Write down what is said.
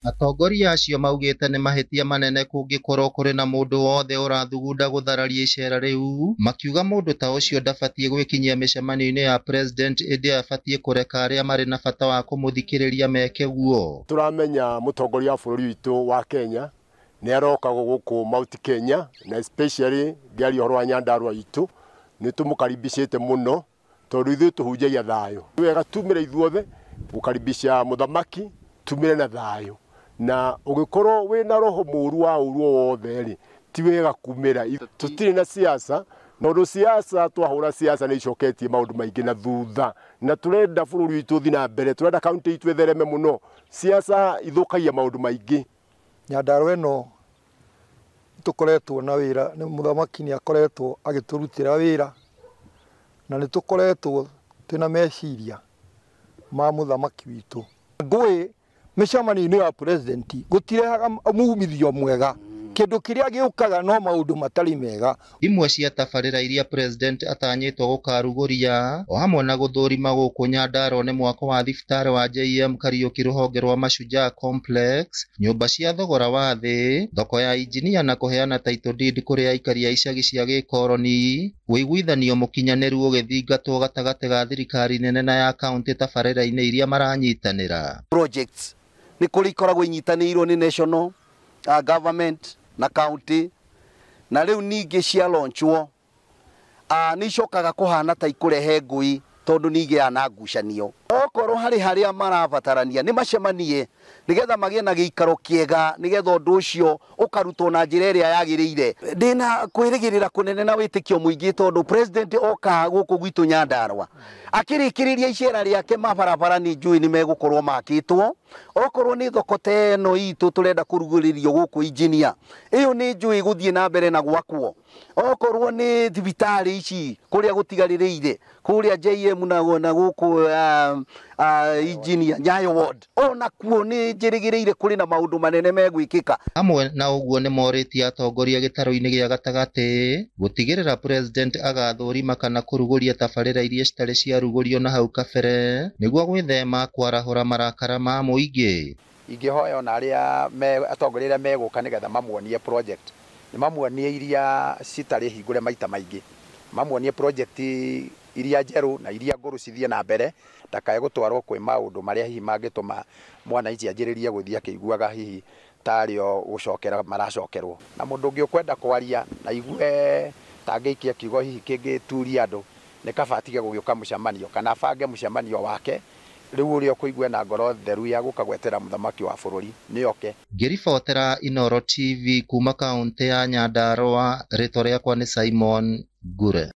Atongoria acio maugĩte nĩ mahĩtia manene kũngĩkorwo kũrĩ na mũndũ wothe ũrathugunda gũthararia icera rĩu, makiuga mũndũ ta ũcio ndabatiĩ gwĩkinyia mĩcemanio-inĩ ya president, ĩndĩ abatiĩ kũreka arĩa marĩ na bata wa kũmũthikĩrĩria meke guo. Turamenya mũtongoria wa bũrũri witũ wa Kenya nĩ aroka gũkũ Mount Kenya, na especially ngĩaria ũhoro wa Nyandarua itũ, nĩ tũmũkaribicĩte mũno tondũ ithuĩ tũhunjagia thayũ. Nĩ wega tumĩre ithuothe gũkaribisha mũthamaki, tumĩre na thayũ. Na ũgĩkorwo wĩna roho mũru wa ũru wothe rĩ, ti wega kumĩra. Tũtirĩ na siasa, na ũndũ siasa twahũra siasa nĩ icoketie maũndũ maingĩ na thutha, na tũrenda bũrũri witũ ũthiĩ na mbere, tũrenda kaunti itũ ĩthereme mũno. Siasa ithũkagia maũndũ maingĩ. Nyandarua ĩno tũkoretwo na wĩra, mũthamaki nĩ akoretwo agĩtũrutĩra wĩra, na nĩ tũkoretwo twĩna meciria ma mũthamaki witũ. Ngũĩ mĩcemanio-inĩ ya president gũtirehaga umithio mwega, kĩndũ kĩrĩa gĩũkaga no maũndũ matarĩ mega. Imwe cia tabarĩra iria president atanyĩtwo gũkarugũria, o hamwe na gũthũrima gũkũ Nyandarua nĩ mwako wa thibitarĩ wa JM Kariuki rũhonge rwa Mashujaa Complex, nyũmba cia thogora wa thĩ, thoko ya injinia na kũheana title deed kũrĩ aikari a icagi cia gĩkoroni, wĩiguithanio mũkinyanĩru ũgĩthingatwo gatagatĩ ga thirikari nene na ya kaunti tabarĩra-inĩ iria maranyitanĩra. Projects nĩ kũrĩ ikoragwo inyitanĩirwo nĩ national government na county, na rĩu ningĩ cia launchwo nĩ icokaga kũhana ta ikũrehe ngũi tondũ nĩ igĩaga na ngucanio. Okorwo harĩa marabatarania nĩ macemanie nĩgetha magĩe na gĩikaro kĩega, nĩgetha ũndũ ũcio ũkarutwo na njĩra ĩrĩa yagĩrĩire. Ndĩna kwĩrĩgĩrĩra kũnene na wĩtĩkio mũingĩ tondũ president oka gũkũ gwitũ Nyandarua akĩrĩkĩrĩria icera rĩake mabarabara nĩ njũĩ nĩ megũkorwo makĩtwo. Okorwo nĩ thoko teno itũ tũrenda kũrugũrĩrio gũkũ injinia, ĩyo nĩ njũĩ gũthiĩ na mbere na gwakwo. Okorwo nĩ thibitarĩ ici kũrĩa gũtigarĩrĩire kũrĩa JM na gũkũ injinia Nyayo ward, ona kuo nĩ njĩrĩgĩrĩire kũrĩ na maũndũ manene megwĩkĩka. Hamwe na ũguo nĩ morĩtie atongoria gĩtaro-inĩ gĩa gatagatĩ gũtigĩrĩra president agathũrima kana kũrugũria tabarĩra iria citarĩ ciarugũrio na hau kabere, nĩguo gwĩthema kwarahũra marakara ma mũingĩ. Ingĩhoya ona arĩa atongoria arĩa megũka nĩgetha mamuonie project, nĩ mamuonie iria citarĩ hingũre maita maingĩ, mamuonie project iria njerũ na iria ngũrũ cithiĩ na mbere, ndakae gũtwarwo kwĩ maũndũ marĩa hihi mangĩtũma mwananchi anjĩrĩrie gũthiĩ akĩiguaga hihi tarĩo gũcokera maracokerwo. Na mũndũ ũngĩ ũkwenda kwaria na igue tangĩikia kiugo hihi kĩngĩturia andũ, nĩ kaba atige gũgĩũka mũcemanio kana abange mũcemanio wake, rĩu ũrĩa ũkũigua na ngoro theru ya gũka gwetera mũthamaki wa bũrũri nĩoke. Ngĩribotera Inooro TV kuma kaunti ya Nyandarua, rĩtwa rĩakwa nĩ Simon Ngure.